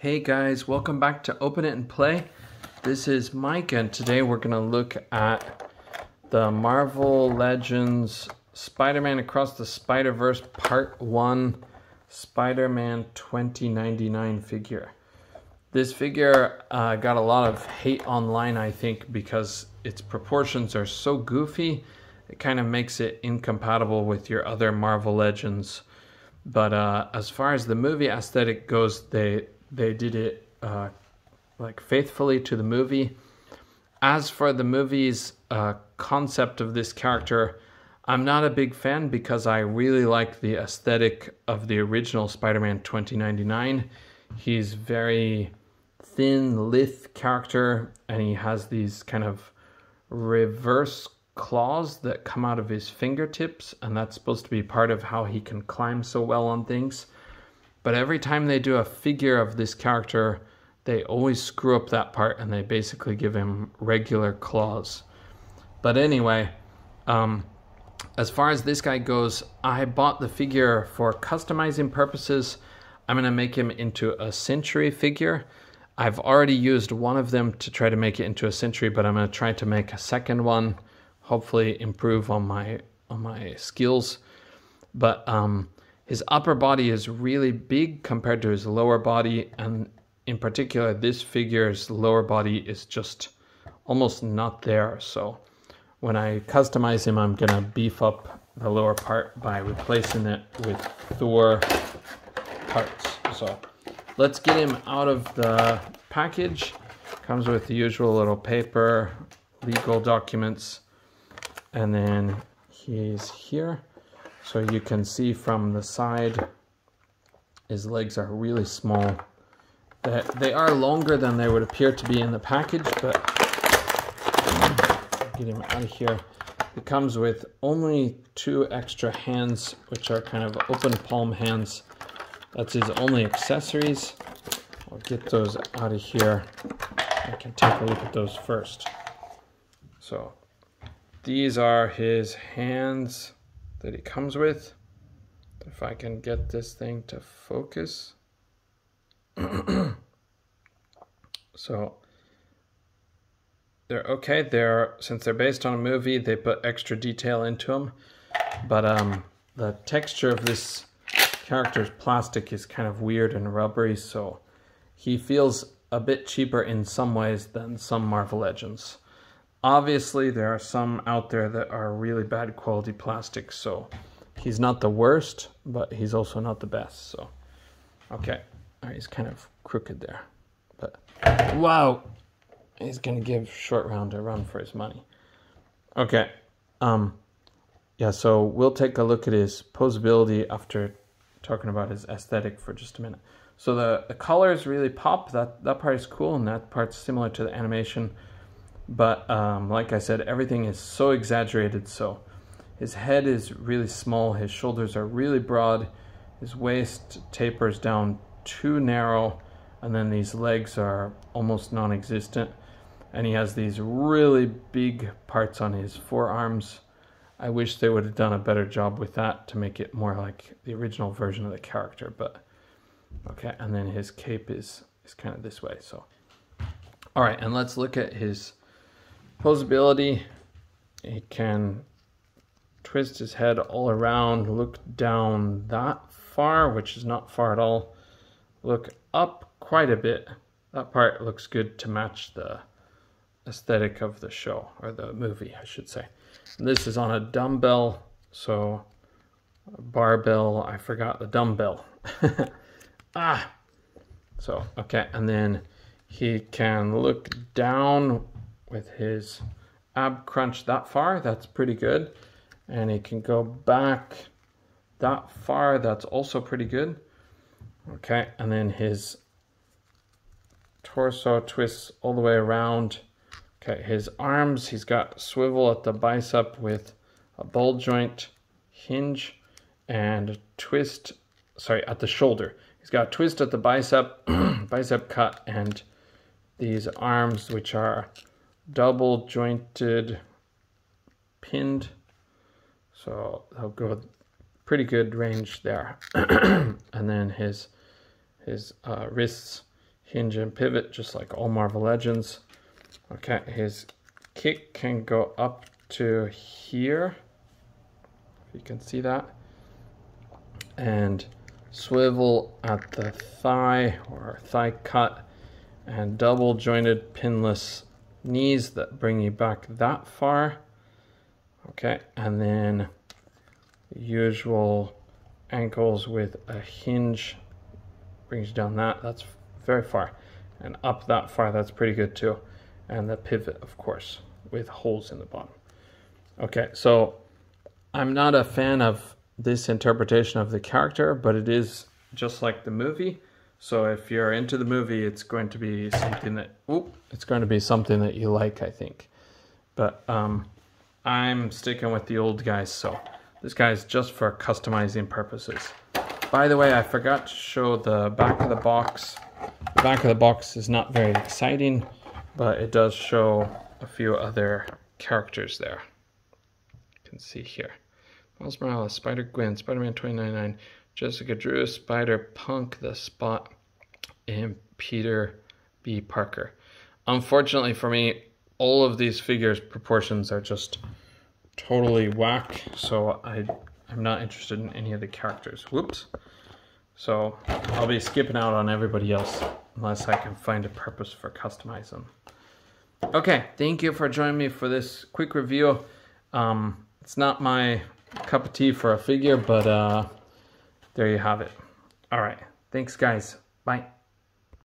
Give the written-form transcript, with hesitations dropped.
Hey guys, welcome back to Open It and Play. This is Mike and today we're going to look at the Marvel Legends Spider-Man Across the Spider-Verse Part 1 Spider-Man 2099 figure. This figure got a lot of hate online, I think, because its proportions are so goofy. It kind of makes it incompatible with your other Marvel Legends. But as far as the movie aesthetic goes, they did it like faithfully to the movie. As for the movie's concept of this character, I'm not a big fan because I really like the aesthetic of the original Spider-Man 2099. He's very thin, lithe character, and he has these kind of reverse claws that come out of his fingertips, and that's supposed to be part of how he can climb so well on things. But every time they do a figure of this character, they always screw up that part and they basically give him regular claws. But anyway, as far as this guy goes, I bought the figure for customizing purposes. I'm going to make him into a Century figure. I've already used one of them to try to make it into a Century, but I'm going to try to make a second one, hopefully improve on my skills. But his upper body is really big compared to his lower body, and in particular this figure's lower body is just almost not there. So when I customize him, I'm gonna beef up the lower part by replacing it with Thor parts. So let's get him out of the package. Comes with the usual little paper, legal documents, and then he's here. So you can see from the side, his legs are really small. They are longer than they would appear to be in the package, but get him out of here. It comes with only 2 extra hands, which are kind of open palm hands. That's his only accessories. I'll get those out of here. I can take a look at those first. So these are his hands that he comes with. If I can get this thing to focus. So they're okay. Since they're based on a movie, they put extra detail into them. But the texture of this character's plastic is kind of weird and rubbery, so he feels a bit cheaper in some ways than some Marvel Legends. Obviously, there are some out there that are really bad quality plastic, so he's not the worst, but he's also not the best. So, okay, he's kind of crooked there, but wow, he's gonna give Short Round a run for his money. Okay, yeah, so we'll take a look at his posability after talking about his aesthetic for just a minute. So the colors really pop. That part is cool, and that part's similar to the animation. But like I said, everything is so exaggerated. So his head is really small, his shoulders are really broad, his waist tapers down too narrow, and then these legs are almost non-existent. And he has these really big parts on his forearms. I wish they would have done a better job with that to make it more like the original version of the character. But okay, and then his cape is kind of this way. So all right, and let's look at his posability. He can twist his head all around, look down that far, which is not far at all, look up quite a bit. That part looks good to match the aesthetic of the show, or the movie, I should say. And this is on a dumbbell, so a barbell, I forgot the dumbbell. So, okay, and then he can look down with his ab crunch that far. That's pretty good. And he can go back that far. That's also pretty good. Okay, and then his torso twists all the way around. Okay, his arms, he's got swivel at the bicep with a ball joint hinge and twist, sorry, at the shoulder. He's got a twist at the bicep, bicep cut, and these arms, which are double jointed, pinned, so they'll go pretty good range there. And then his wrists, hinge and pivot, just like all Marvel Legends. Okay, his kick can go up to here, if you can see that, and swivel at the thigh or thigh cut, and double jointed pinless knees that bring you back that far. Okay, and then usual ankles with a hinge brings you down that's very far, and up that far, that's pretty good too. And the pivot, of course, with holes in the bottom. Okay, so I'm not a fan of this interpretation of the character, but it is just like the movie. So if you're into the movie, it's going to be something that you like, I think. But I'm sticking with the old guys, so this guy's just for customizing purposes. By the way, I forgot to show the back of the box. The back of the box is not very exciting, but it does show a few other characters there. You can see here. Miles Morales, Spider-Gwen, Spider-Man 2099, Jessica Drew, Spider-Punk, The Spot, and Peter B. Parker. Unfortunately for me, all of these figures' proportions are just totally whack, so I'm not interested in any of the characters. Whoops. So I'll be skipping out on everybody else unless I can find a purpose for customizing them. Okay, thank you for joining me for this quick review. It's not my cup of tea for a figure, but there you have it. All right, thanks guys. Bye.